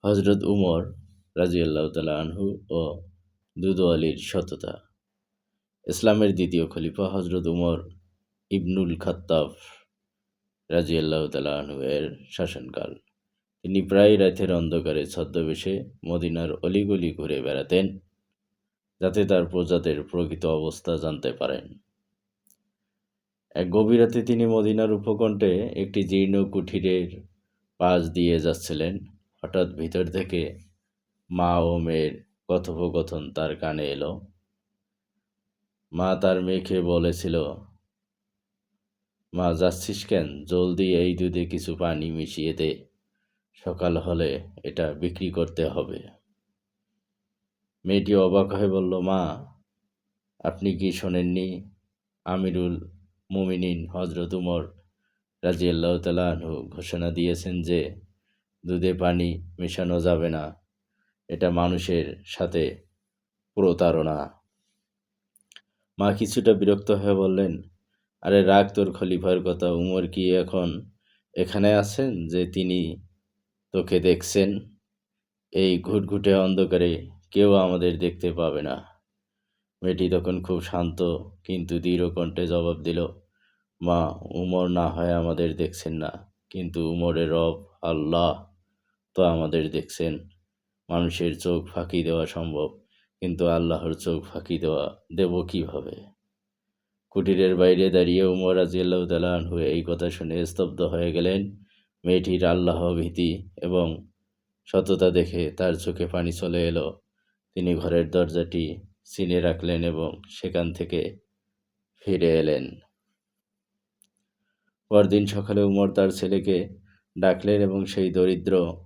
হযরত উমর রাযিয়াল্লাহু তাআলা আনহু ও দুদু আলীর সততা। ইসলামের দ্বিতীয় খলিফা হযরত উমর ইবনুল খাত্তাব রাযিয়াল্লাহু তাআলা আনহু এর শাসনকাল। তিনি প্রায় রাতের অন্ধকারে ছদ্মবেশে মদিনার অলিগলি ঘুরে বেড়াতেন, যাতে তার প্রজাদের প্রকৃত অবস্থা জানতে পারেন। এক গভীর রাতে তিনি মদিনার উপকণ্ঠে একটি জীর্ণ কুঠিরের পাশ দিয়ে যাচ্ছিলেন। হঠাৎ ভিতর থেকে মা ও মেয়ের কথোপকথন তার কানে এলো। মা তার মেয়েকে বলেছিল, "মা, যাচ্ছিস কেন? জলদি এই দুধে কিছু পানি মিশিয়ে দে। সকাল হলে এটা বিক্রি করতে হবে।" মেয়েটি অবাক হয়ে বলল, "মা, আপনি কি শোনেননি? আমিরুল মুমিনিন হযরত উমর রাযিয়াল্লাহু তাআলা আনহু ঘোষণা দিয়েছেন যে দুধে পানি মেশানো যাবে না। এটা মানুষের সাথে প্রতারণা।" মা কিছুটা বিরক্ত হয়ে বললেন, "আরে রাখ তোর খলিফার কথা। উমর কি এখন এখানে আছেন যে তিনি তোকে দেখছেন? এই ঘুটঘুটে অন্ধকারে কেউ আমাদের দেখতে পাবে না।" মেয়েটি তখন খুব শান্ত কিন্তু দৃঢ় কণ্ঠে জবাব দিল, "মা, উমর না হয় আমাদের দেখছেন না, কিন্তু উমরের রব আল্লাহ তো আমাদের দেখছেন। মানুষের চোখ ফাঁকি দেওয়া সম্ভব, কিন্তু আল্লাহর চোখ ফাঁকি দেব কিভাবে?" কুটিরের বাইরে দাঁড়িয়ে উমর রাযিয়াল্লাহু তাআলা আনহু এই কথা শুনে স্তব্ধ হয়ে গেলেন। মেয়েটির আল্লাহ ভীতি এবং সততা দেখে তার চোখে পানি চলে এলো। তিনি ঘরের দরজাটি চিনে রাখলেন এবং সেখান থেকে ফিরে এলেন। পরদিন সকালে উমর তার ছেলেকে ডাকলেন এবং সেই দরিদ্র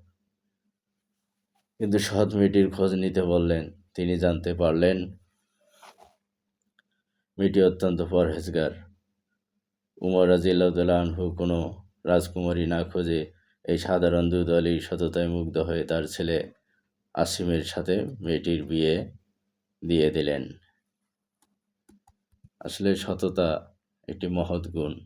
কিন্তু সৎ মেয়েটির খোঁজ নিতে বললেন। তিনি জানতে পারলেন মেয়েটি অত্যন্ত পরহেজগার। উমর রাযিয়াল্লাহু তাআলা আনহু কোনো রাজকুমারী না খুঁজে এই সাধারণ দুধ আলীর সততায় মুগ্ধ হয়ে তার ছেলে আসিমের সাথে মেয়েটির বিয়ে দিয়ে দিলেন। আসলে সততা একটি মহৎ গুণ।